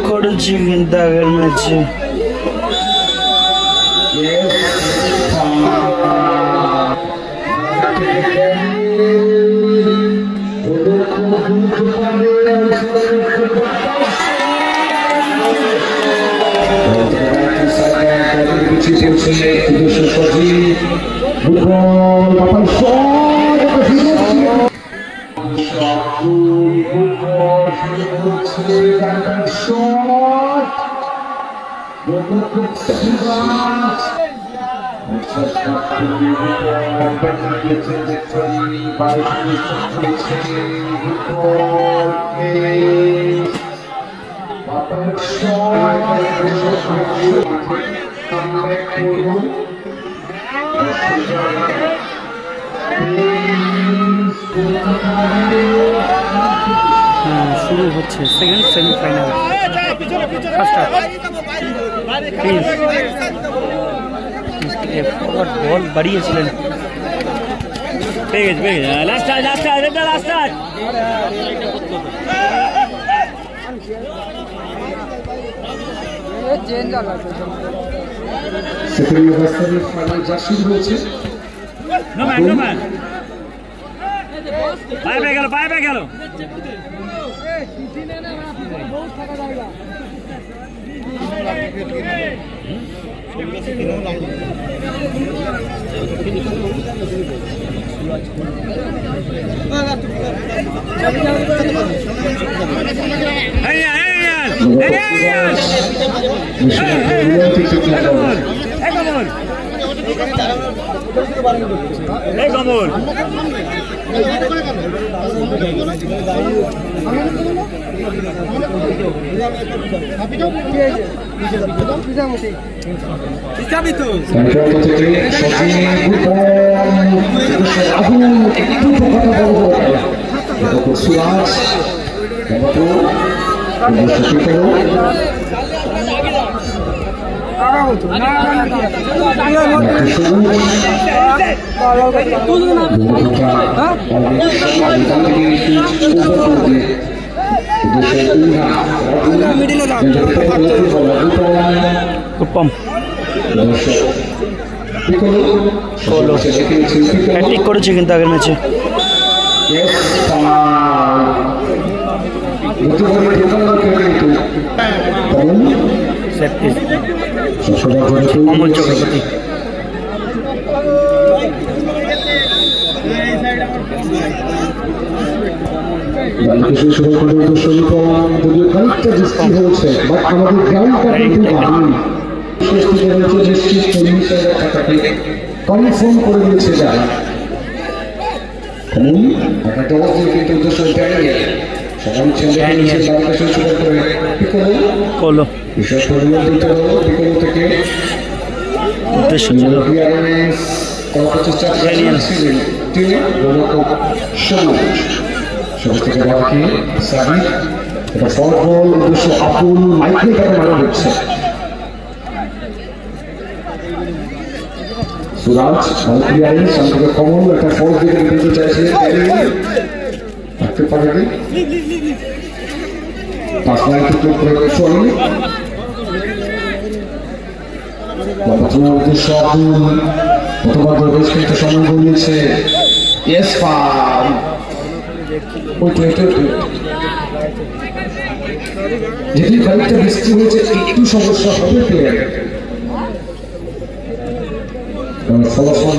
করেছি কিন্তু আগের ম্যাচে শুরু হচ্ছে সেকেন্ড সেমিফাইনাল বল বাড়িয়েছিলেন পায়ে গেল হ্যাট্রিক করেছে কিন্তু আগের ম্যাচে অমর চক্রবর্তী কনফার্ম করে দিয়েছে যারা একটা কিন্তু উদ্দেশ্য থেকে উদ্দেশ্য ছিল উদ্দেশ্য আপুল মাইকে তাকে মারা হচ্ছে সুরাজ সংক্ষেপে কমল একটা ফল দিকে দিতে চাইছে থাকতে পারেনি পাঁচ মিনিট চলে উদ্দেশ্য আপুল প্রথমবার বেশ কিন্তু সময় বলিয়েছে যেটি খানিকটা বৃষ্টি হয়েছে একটু সমস্যা হবে প্লেয়ার ফলাফল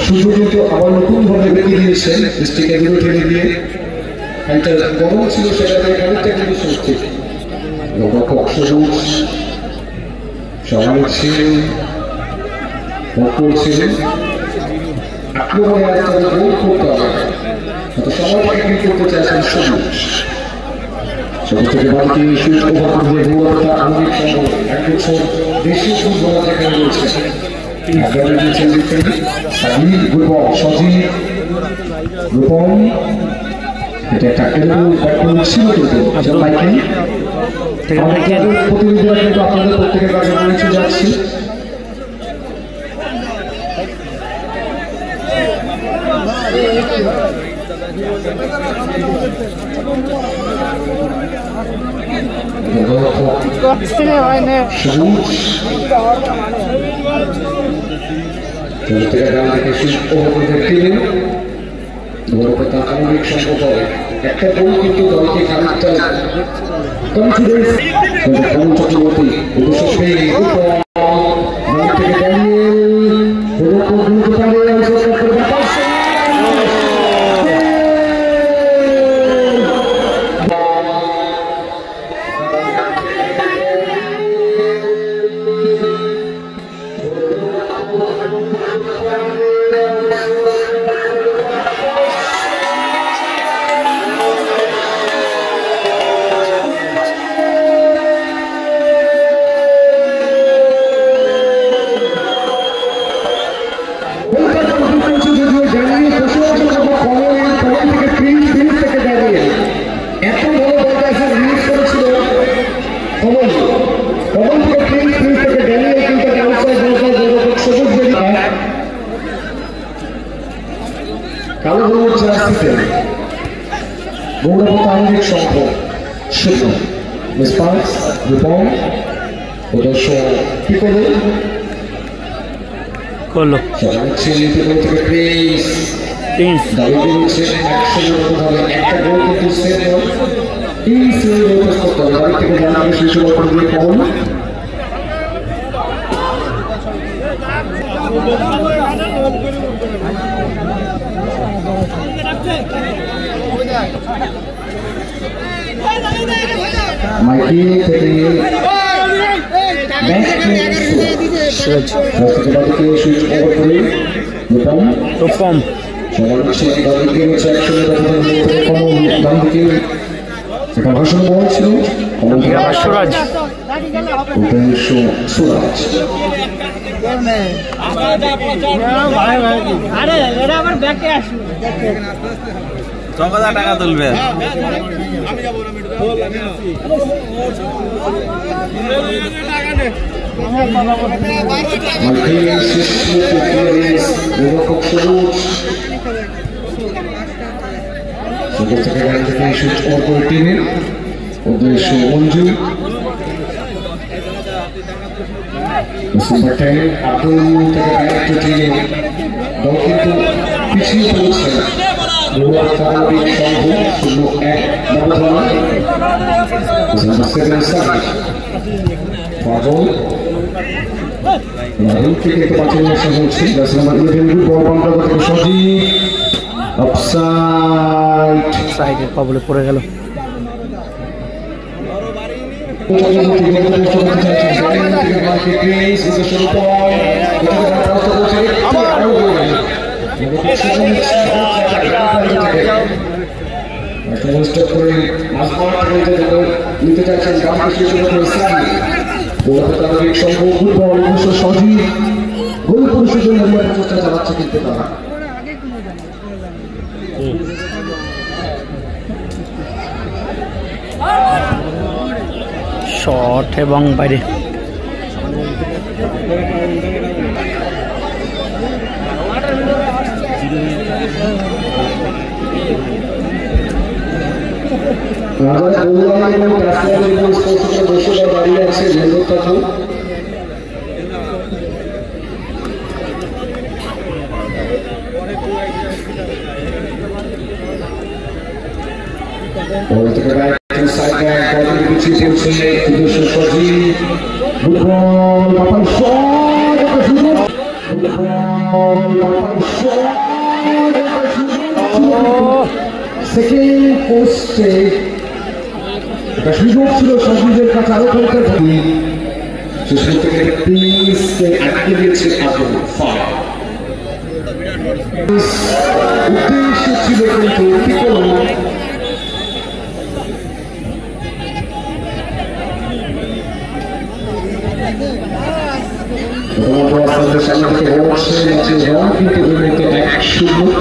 0-0 কিন্তু আবার নতুন ভাবে বেরিয়ে দিয়েছেন বৃষ্টিকে দূরে ঠেলে দিয়ে খানিকটা গরম ছিল সেটাতে খানিকটা কিন্তু স্বস্তি সবুজ ছিলেন করছিলেন আক্রমণে একটা গোল করতে হবে সবাই করতে চাইছেন সবুজ সবুজ থেকে বাড়িতে শুট ওভার দিয়ে গোলটা আনন্দিত সঙ্গে এক বছর দেশীয় ফুটবল যেখানে রয়েছে সজীব রূপম এটা একটা ছিল কিন্তু প্রতিনিধিরা কিন্তু আপনাদের প্রত্যেকের কাছে পৌঁছে যাচ্ছি একটা গোল কিন্তু দলকে খানিকটা কনফিডেন্স চক্রবর্তী কালো হলুদ জার্সিতে গৌরবতা আঙ্গিক সংঘ শুক্র মিসপাস রূপম উদ্দেশ্য পিকলে করলো থেকে প্রিন্স দাবি দিচ্ছে 100 ভাবে একটা গোল কিন্তু সেভ হয় এই সেভ রোধ করতে হবে দাবি থেকে জানাবে শিশু ওপর দিয়ে কমন মাইকি থেকে রূপম ভাষণ বল ছিল সুরাজ সুরাজ টাকা তুলবে উদ্দেশ্য মঞ্জু আব্দুল থেকে দল কিন্তু পিছিয়ে পড়েছে রাহুল থেকে একটু পাঁচের মশা হচ্ছে নাম্বার 11 বল বন্ধ করতে সজীব অফসাইড সাইডের কবলে পড়ে গেল নিতে চাচ্ছেন সংঘ ফুটবল সজীব গোল পুরুষের জন্য চেষ্টা চালাচ্ছে কিন্তু তারা শট এবং বাইরে দাঁড়িয়ে আছে সেকেন্ড পোস্টে একটা সুযোগ ছিল সজীবের কাছে আরো খেলতে শেষ থেকে প্রিন্সকে আটকে দিয়েছে উদ্দেশ্য ছিল কিন্তু পিকল সামনে থেকে বলছে কিন্তু এক সুযোগ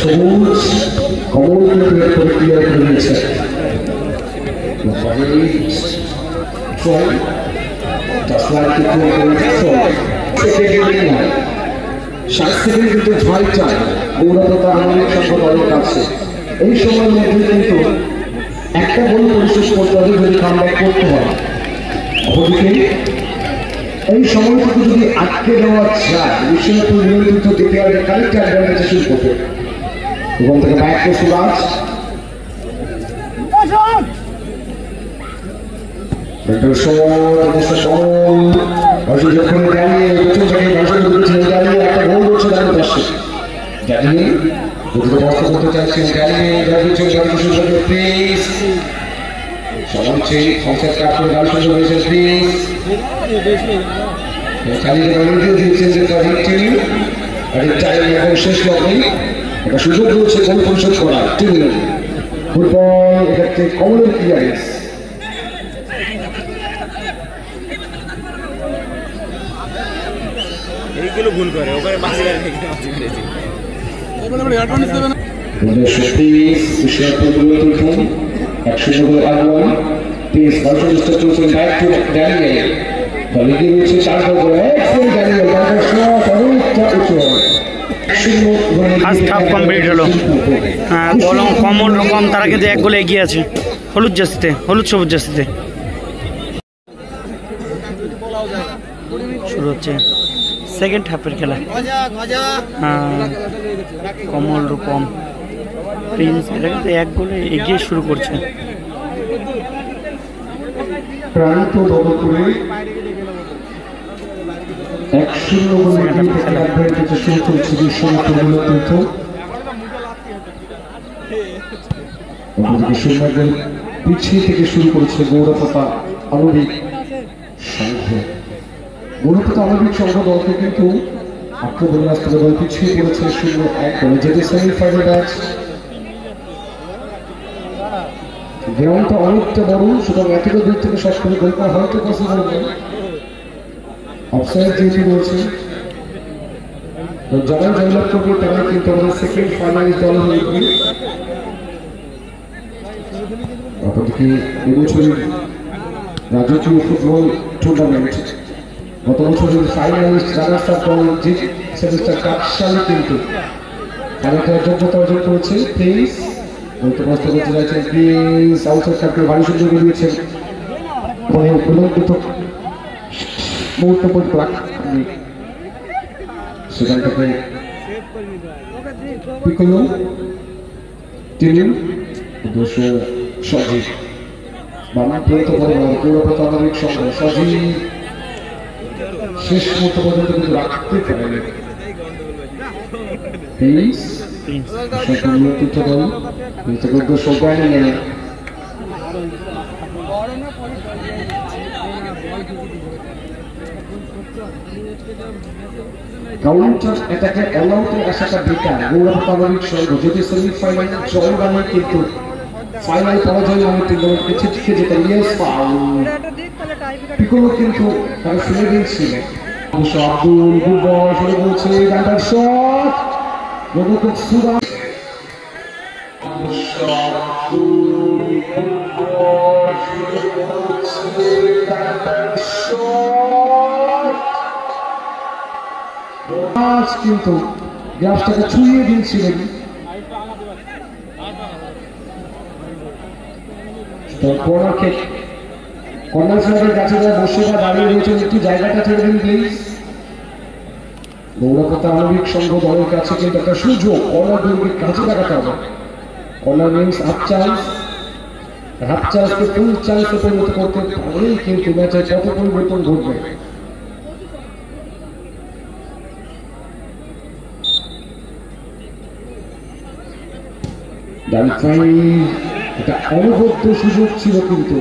সবুজ কমল প্রক্রিয়া করে নিয়েছে কিন্তু ছয় চায় গৌরবতা আনন্দ সংঘ দলের কাছে। এই সময়ের মধ্যে কিন্তু একটা গোল পরিশেষ করতে হবে যদি কামব্যাক করতে হয়। অপরদিকে এই সময়টুকু যদি আটকে দেওয়া যায় বিশ্বনাথপুর নিয়ন্ত্রিত দ্বিতীয় কালেক্ট অ্যাডভান্টেজে শুরু করবে এবং থেকে ব্যাক করছে সুরাজ। একটা গোল করছে দাঁড়িয়ে পাশে জানিয়ে বস্তা করতে চাইছেন জানিয়ে প্লিজ সমাজে সংসার কাজ করে গান শুরু হয়েছে প্লিজ চালিয়ে দিয়েছেন যে টাইম এবং শেষ লগ্নে একটা সুযোগ রয়েছে গোল পরিশোধ করার। ফুটবল এক্ষেত্রে কমনের ক্লিয়ারেন্স এইগুলো ভুল করে ওখানে কমন রকম তারা কিন্তু এক গোলে এগিয়ে আছে হলুদ জার্সিতে, হলুদ সবুজ জার্সিতে। শুরু হচ্ছে সেকেন্ড হাফের খেলা। কমল রূপম প্রিন্স এটা কিন্তু এক গোলে এগিয়ে শুরু করছে। পিছিয়ে থেকে শুরু করেছে গৌরবতা আণবিক সংঘ। গৌরবতা আণবিক সংঘ দলকে কিন্তু আক্রমণে আসতে দল পিছিয়ে পড়েছে 0-1 করে যেতে সেমিফাইনাল ম্যাচ। গ্রাউন্ডটা অনেকটা বড়, সুতরাং এতটা দূর থেকে শট করে গোল করা হয়তো পসিবল নয়। অফসাইড যেহেতু রয়েছে যারা জয়লাভ করবে তারা কিন্তু আমাদের সেকেন্ড ফাইনালিস্ট দল হয়ে উঠবে। অপরদিকে এবছরের রাজকীয় ফুটবল টুর্নামেন্ট গত বছরের ফাইনালিস্ট রানার্স আপ দল যে সেমিস্টার কাপ সালে কিন্তু তাদেরকে যোগ্যতা অর্জন করেছে। প্লিজ বলতে করতে যাচ্ছেন প্লিজ আউটসাইড কাপকে ভারী সুযোগ দিয়েছেন উল্লেখিত মুহূর্ত সেখান থেকে পিকলো তিনি উদ্দেশ্য সজীব পৌরপ্রতারণিক সংঘ সজীব শেষ মুহূর্ত পর্যন্ত কিন্তু রাখতে পারেন। কাউন্টার অ্যাটাকে অ্যালাউটে আসাটা বেকার। গৌরবতারণিক সংঘ যদি সেমিফাইনাল জয় বানিয়ে কিন্তু ফাইনাল পরাজয় আমি তিনজনের পিছিয়ে থেকে যেতাম। ইয়েস ফাউল পিকলো কিন্তু তারা ফেলে দিয়েছিলেন। আব্দুল গুড বল শুরু করছে ডান্ডার শট রবীন্দ্র সুরাজ কিন্তু গ্লাভসটাকে ছুঁয়ে দিয়েছিলেন। কর্নার কিক, কর্নার ফ্ল্যাগের কাছে যারা বসে বা দাঁড়িয়ে রয়েছেন একটু জায়গাটা ছেড়ে দিন প্লিজ। গৌরবতা আণবিক সংঘ দলের কাছে কিন্তু একটা সুযোগ কর্নার দুর্গের কাছে লাগাতে হবে। Corner means half chance, half চান্সকে ফুল চান্সে পরিণত করতে পারলেই কিন্তু ম্যাচের কত পরিবর্তন ঘটবে। এটা অনবদ্য সুযোগ ছিল কিন্তু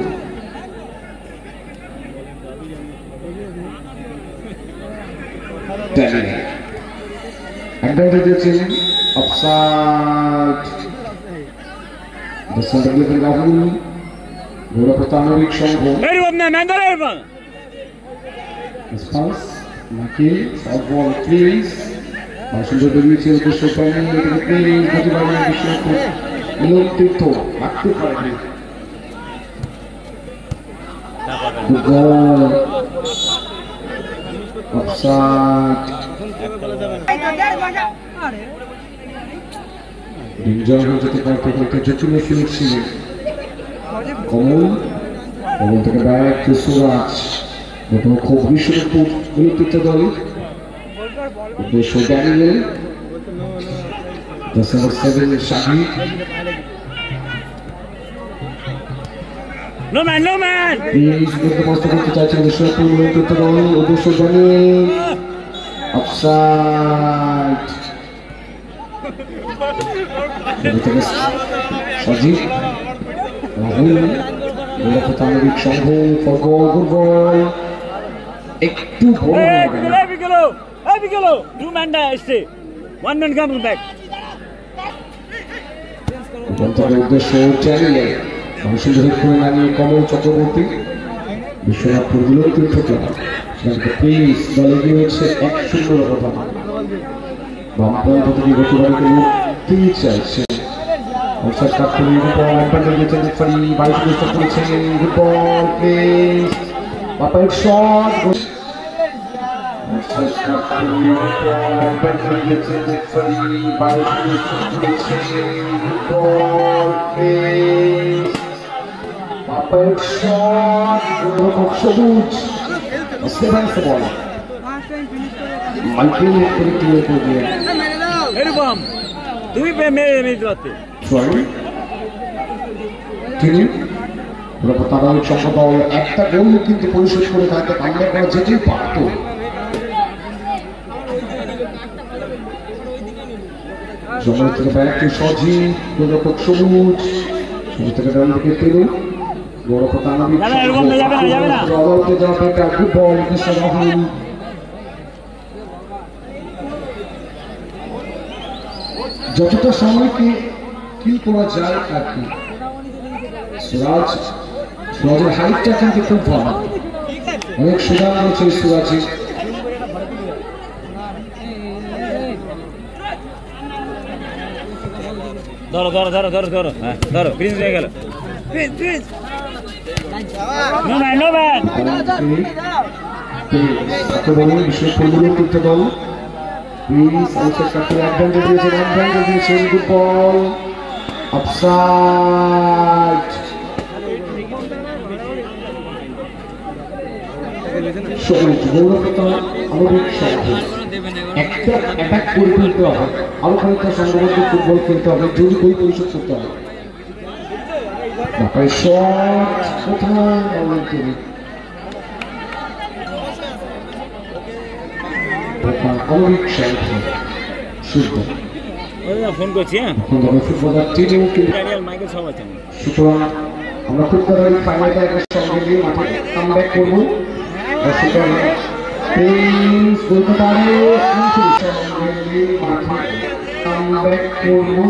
গৌরবতারণিক সংঘ সুন্দর বেরিয়েছে মিলন তীর্থ রাখতে পারেনি। Good ball. Offside. Danger হয়ে যেতে পারতো একটা জটিল ফিনিশিং কমল এবং থেকে ব্যাক টু সুরাজ নতুন খুব বিশ্বরূপ গুরুত্ব দল উদ্দেশ্য ড্যানিয়েল 7 শাহিদ নো ম্যান এই সুযোগকে নষ্ট করতে চাইছেন বিশ্বরূপ গুরুত্ব দল উদ্দেশ্য ড্যানিয়েল অফসাইড সজীব রাহুল গোলরক্ষক সংঘ ফর গোল একটু গেল 2 ম্যান আসছে 1 ম্যান কামিং ব্যাক উদ্দেশ্য চ্যানেলে সুন্দর করে নামিয়ে কমল চক্রবর্তী বিশ্বনাথপুর গুলোর তীর্থক্লাব সেখানে প্লিজ দলে গিয়েছে 1-0 ব্যবধান বামপন্থ থেকে গতিবাড়িকে মুক্তি চাইছে অফসাইড কাট করে রূপম এম্পায়ার দিয়েছেন রেফারি 22 চেষ্টা করেছেন রূপম প্লিজ বাপার শট অফসাইড কাট করে রূপম এম্পায়ার দিয়েছেন রেফারি 22 চেষ্টা করেছেন রূপম প্লিজ বাপার শট গোলরক্ষক সবুজ সেভেন্স বল মাইকেল করে ক্লিয়ার করে দিয়ে এরকম তুমি মেরে দিতে তিনি তাদের সম্পদ একটা গোল কিন্তু পরিশোধ করে থাকতে আমরা করা যেতেই পারত জমার থেকে ব্যাগটি সজীব গোলরক্ষক সবুজ সবুজ থেকে ডান দিকে তিনি গোলরক্ষক আনাবিক গুড বল কৃষ্ণ রাহুল যতটা সময়কে কি করা যায় আর কি সুরাজের হাইটটা কিন্তু খুব ভালো অনেক সুদান রয়েছে সুরাজের ধরো ধরো ধরো ধরো ধরো হ্যাঁ ধরো গ্রিন হয়ে গেল নো ম্যান দল Please, outside captain advantage দিয়েছেন good ball offside সবুজ গৌরবতা আলোক সংঘ একটা অ্যাটাক করে ফেলতে হবে আরো খানিকটা সংঘবদ্ধ ফুটবল খেলতে হবে যদি গোল পরিশোধ করতে হবে বাপাই শট কোথায় অলরেডি অনেক শান্তি শুদ্ধ ফোন করছি হ্যাঁ ফুটবলার টিমেও সুতরাং আমরা খুব তাড়াতাড়ি ফাইনালটা একটা সঙ্গে নিয়ে মাঠে কামব্যাক করবো দর্শকরা প্লিজ বলতে পারে সঙ্গে নিয়ে মাঠে কামব্যাক করবো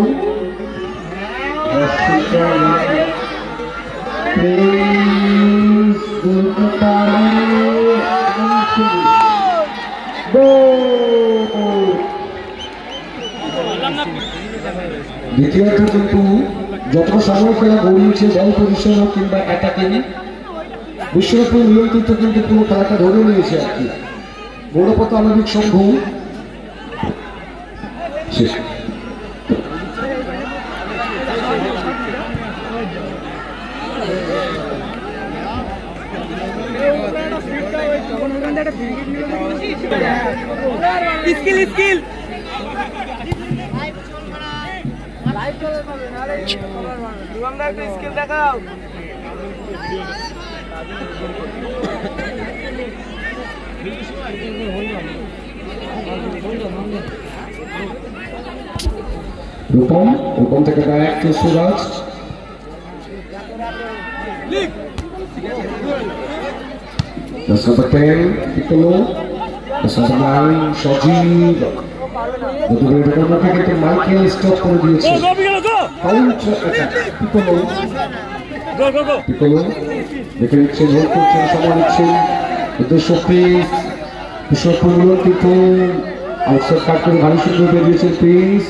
দর্শকরা প্লিজ বলতে পারে দ্বিতীয়ত কিন্তু যত সময় খেলা গড়িয়েছে বল পজিশন কিংবা অ্যাটাকিং বিশ্বরূপ নিয়ন্ত্রিত কিন্তু পুরো খেলাটা ধরে নিয়েছে আর কি গৌরবতা আণবিক সংঘ স্কিল স্কিল স্কিল দেখাও রূপম থেকে back to Suraj That's number 10, Piccolo. That's number 9, Sojib. কিন্তু মাইকেল স্টপ করে দিয়েছে কাউন্টার অ্যাটাক পিকোলো দেখে নিচ্ছেন হোল্ড করছেন সময় নিচ্ছেন উদ্দেশ্য পিস বিশ্বপুর কিন্তু আউটসাইড কাট করে ভালো সুন্দর বেরিয়েছেন পিস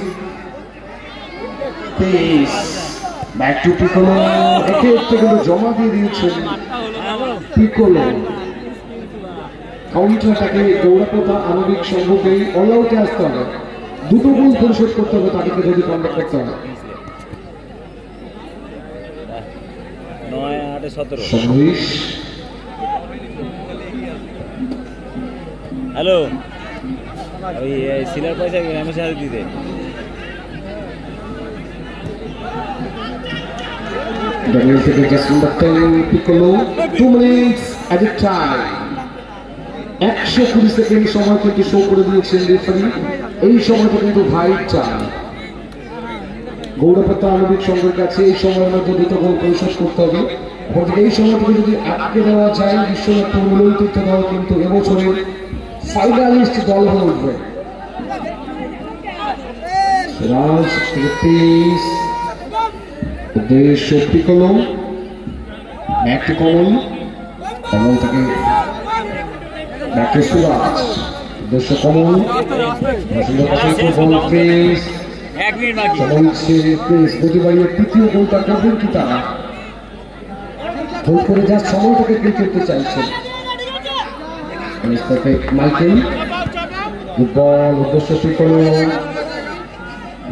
ব্যাক টু পিকোলো একে একটু কিন্তু জমা দিয়ে দিয়েছেন পিকোলো কাউন্টারটাকে গৌরবতা আণবিক সংঘকে অল আউটে আসতে হবে, দুটো গোল পরিশোধ করতে হবে তাদেরকে যদি কন্ট্যাক্ট করতে হবে। 9-8-17 হ্যালো ওই সিলার পয়সা রমেশের হাতে দিতে just number 10 Piccolo 2 minutes at a time 120 second সময় কিন্তু শো করে দিয়েছেন রেফারি। এই সময়টা কিন্তু ভাইট টাইম গৌরবতা আণবিক সংঘের কাছে। এই সময়ের মধ্যে দুটো গোল পরিশোধ করতে হবে। এই সময়টাকে যদি আটকে দেওয়া যায় বিশ্বকাপ মূল্য তীর্থ দল কিন্তু এবছরের ফাইনালিস্ট দল হয়ে উঠবে। রাজ উদ্দেশ্য পিকোলো ব্যাক টু কমল, কমল থেকে ব্যাক টু সুরাজ, উদ্দেশ্য কমল প্রতিবারের তৃতীয় গোলটা করবেন কি তারা ভোট করে যা সময়টাকে ক্লিক করতে চাইছেন। মাইকেল বল উদ্দেশ্য পিকোলো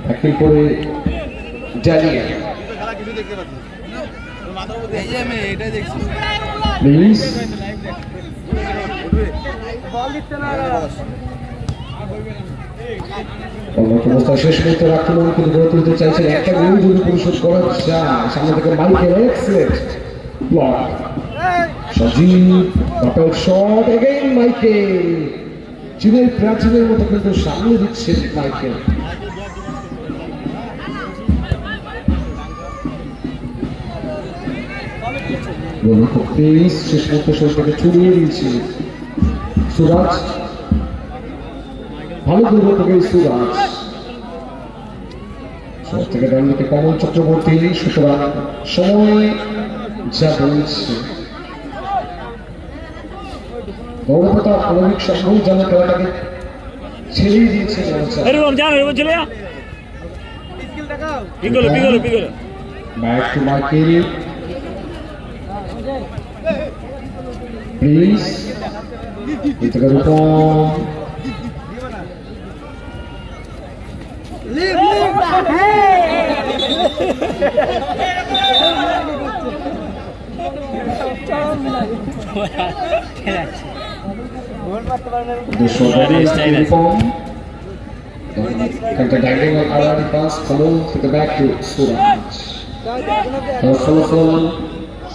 ব্যাকিং করে ড্যানিয়েল প্লিজ অবস্থায় শেষ মুহূর্তে আক্রমণ কিন্তু গড়ে তুলতে চাইছেন। একটা গোল যদি পরিশোধ করা যায় সামনে থেকে মাইকেল এক্সেলেন্ট ব্লক সজীব বাপের শট এগেইন মাইকেল চীনের প্রাচীনের মতো কিন্তু সামনে দিচ্ছেন মাইকেল। শেষ মুহূর্তে শরীরটাকে ছড়িয়ে দিয়েছে সুরাজ, ভালো দূর থেকে সুরাজ শরীর থেকে ডান দিকে কমল চক্রবর্তী। সুতরাং সময় যা বলছে গৌরবতা আণবিক সংঘ যেন খেলাটাকে ছেড়েই দিয়েছে। ব্যাক টু মাইকেল প্লিজ থেকে Rupam back to Suraj. Follow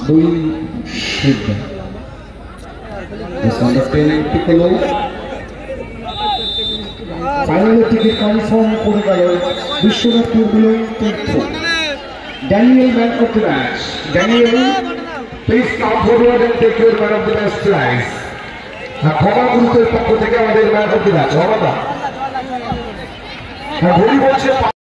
doing shit. This one of Piccolo. Finally, ticket confirm করে গেল বিশ্বকাপ tournament Tirtha Daniel man of the match. Daniel please come forward and take your man of the match prize. ক্ষমা গ্রুপের পক্ষ থেকে আমাদের man of the match ঘটনা। ঘড়ি বলছে